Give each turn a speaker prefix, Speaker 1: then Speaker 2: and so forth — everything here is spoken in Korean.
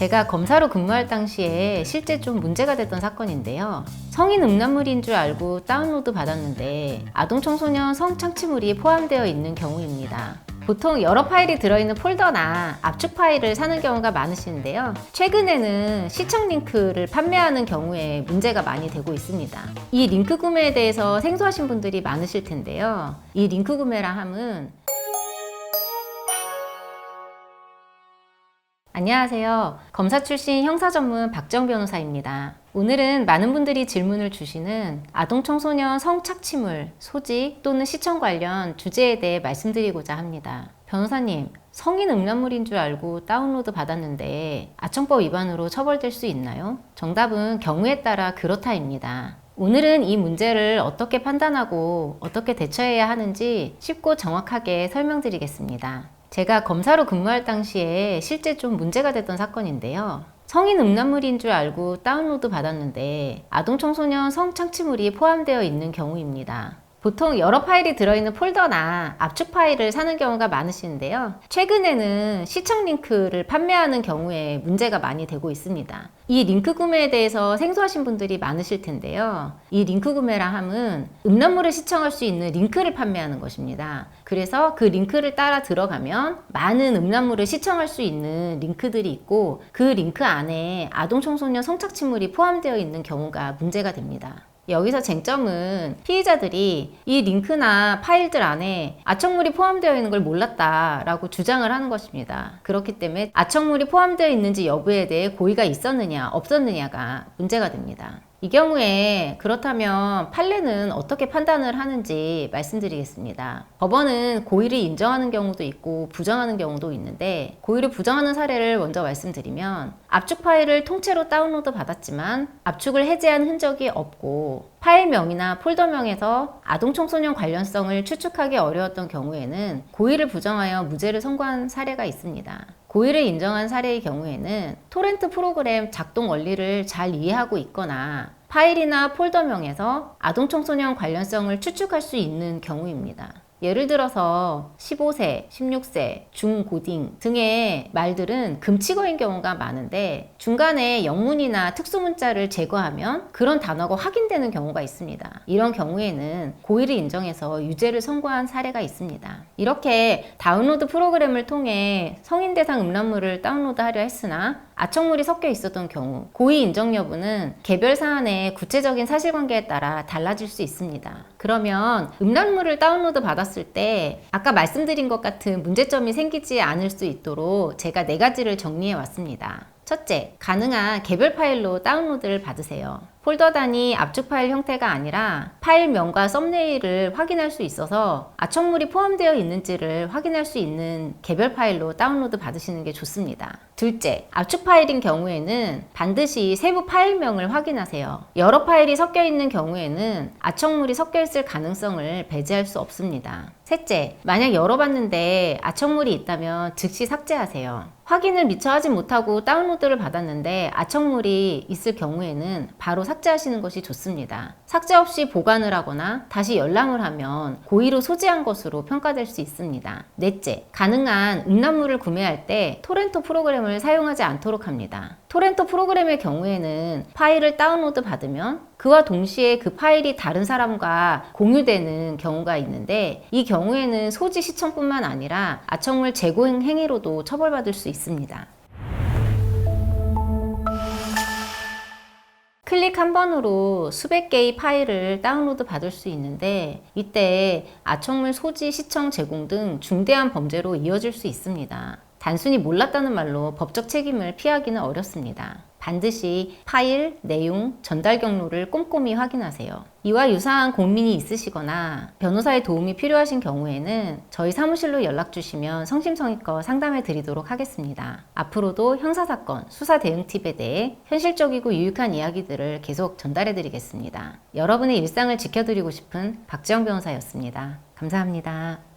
Speaker 1: 제가 검사로 근무할 당시에 실제 좀 문제가 됐던 사건인데요. 성인 음란물인 줄 알고 다운로드 받았는데 아동 청소년 성착취물이 포함되어 있는 경우입니다. 보통 여러 파일이 들어있는 폴더나 압축 파일을 사는 경우가 많으시는데요. 최근에는 시청 링크를 판매하는 경우에 문제가 많이 되고 있습니다. 이 링크 구매에 대해서 생소하신 분들이 많으실 텐데요. 이 링크 구매라 함은 안녕하세요. 검사 출신 형사 전문 박정 변호사입니다. 오늘은 많은 분들이 질문을 주시는 아동 청소년 성착취물, 소지 또는 시청 관련 주제에 대해 말씀드리고자 합니다. 변호사님, 성인 음란물인 줄 알고 다운로드 받았는데 아청법 위반으로 처벌될 수 있나요? 정답은 경우에 따라 그렇다입니다. 오늘은 이 문제를 어떻게 판단하고 어떻게 대처해야 하는지 쉽고 정확하게 설명드리겠습니다. 제가 검사로 근무할 당시에 실제 좀 문제가 됐던 사건인데요. 성인 음란물인 줄 알고 다운로드 받았는데 아동 청소년 성착취물이 포함되어 있는 경우입니다. 보통 여러 파일이 들어있는 폴더나 압축 파일을 사는 경우가 많으시는데요. 최근에는 시청 링크를 판매하는 경우에 문제가 많이 되고 있습니다. 이 링크 구매에 대해서 생소하신 분들이 많으실 텐데요. 이 링크 구매라 함은 음란물을 시청할 수 있는 링크를 판매하는 것입니다. 그래서 그 링크를 따라 들어가면 많은 음란물을 시청할 수 있는 링크들이 있고 그 링크 안에 아동 청소년 성착취물이 포함되어 있는 경우가 문제가 됩니다. 여기서 쟁점은 피의자들이 이 링크나 파일들 안에 아청물이 포함되어 있는 걸 몰랐다라고 주장을 하는 것입니다. 그렇기 때문에 아청물이 포함되어 있는지 여부에 대해 고의가 있었느냐 없었느냐가 문제가 됩니다. 이 경우에 그렇다면 판례는 어떻게 판단을 하는지 말씀드리겠습니다. 법원은 고의를 인정하는 경우도 있고 부정하는 경우도 있는데 고의를 부정하는 사례를 먼저 말씀드리면 압축 파일을 통째로 다운로드 받았지만 압축을 해제한 흔적이 없고 파일명이나 폴더명에서 아동 청소년 관련성을 추측하기 어려웠던 경우에는 고의를 부정하여 무죄를 선고한 사례가 있습니다. 고의를 인정한 사례의 경우에는 토렌트 프로그램 작동 원리를 잘 이해하고 있거나 파일이나 폴더명에서 아동 청소년 관련성을 추측할 수 있는 경우입니다. 예를 들어서 15세, 16세, 중고딩 등의 말들은 금치어인 경우가 많은데 중간에 영문이나 특수문자를 제거하면 그런 단어가 확인되는 경우가 있습니다. 이런 경우에는 고의를 인정해서 유죄를 선고한 사례가 있습니다. 이렇게 다운로드 프로그램을 통해 성인 대상 음란물을 다운로드하려 했으나 아청물이 섞여 있었던 경우 고의 인정 여부는 개별 사안의 구체적인 사실관계에 따라 달라질 수 있습니다. 그러면 음란물을 다운로드 받았을 때 아까 말씀드린 것 같은 문제점이 생기지 않을 수 있도록 제가 4가지를 정리해 왔습니다. 첫째, 가능한 개별 파일로 다운로드를 받으세요. 폴더 단위 압축 파일 형태가 아니라 파일명과 썸네일을 확인할 수 있어서 아청물이 포함되어 있는지를 확인할 수 있는 개별 파일로 다운로드 받으시는 게 좋습니다. 둘째, 압축 파일인 경우에는 반드시 세부 파일명을 확인하세요. 여러 파일이 섞여 있는 경우에는 아청물이 섞여 있을 가능성을 배제할 수 없습니다. 셋째, 만약 열어봤는데 아청물이 있다면 즉시 삭제하세요. 확인을 미처 하지 못하고 다운로드를 받았는데 아청물이 있을 경우에는 바로 삭제하시는 것이 좋습니다. 삭제 없이 보관을 하거나 다시 열람을 하면 고의로 소지한 것으로 평가될 수 있습니다. 넷째, 가능한 음란물을 구매할 때 토렌토 프로그램을 사용하지 않도록 합니다. 토렌토 프로그램의 경우에는 파일을 다운로드 받으면 그와 동시에 그 파일이 다른 사람과 공유되는 경우가 있는데 이 경우에는 소지 시청뿐만 아니라 아청물 제공 행위로도 처벌받을 수 있습니다. 클릭 한 번으로 수백 개의 파일을 다운로드 받을 수 있는데 이때 아청물 소지, 시청, 제공 등 중대한 범죄로 이어질 수 있습니다. 단순히 몰랐다는 말로 법적 책임을 피하기는 어렵습니다. 반드시 파일, 내용, 전달 경로를 꼼꼼히 확인하세요. 이와 유사한 고민이 있으시거나 변호사의 도움이 필요하신 경우에는 저희 사무실로 연락 주시면 성심성의껏 상담해 드리도록 하겠습니다. 앞으로도 형사사건, 수사 대응 팁에 대해 현실적이고 유익한 이야기들을 계속 전달해 드리겠습니다. 여러분의 일상을 지켜드리고 싶은 박지영 변호사였습니다. 감사합니다.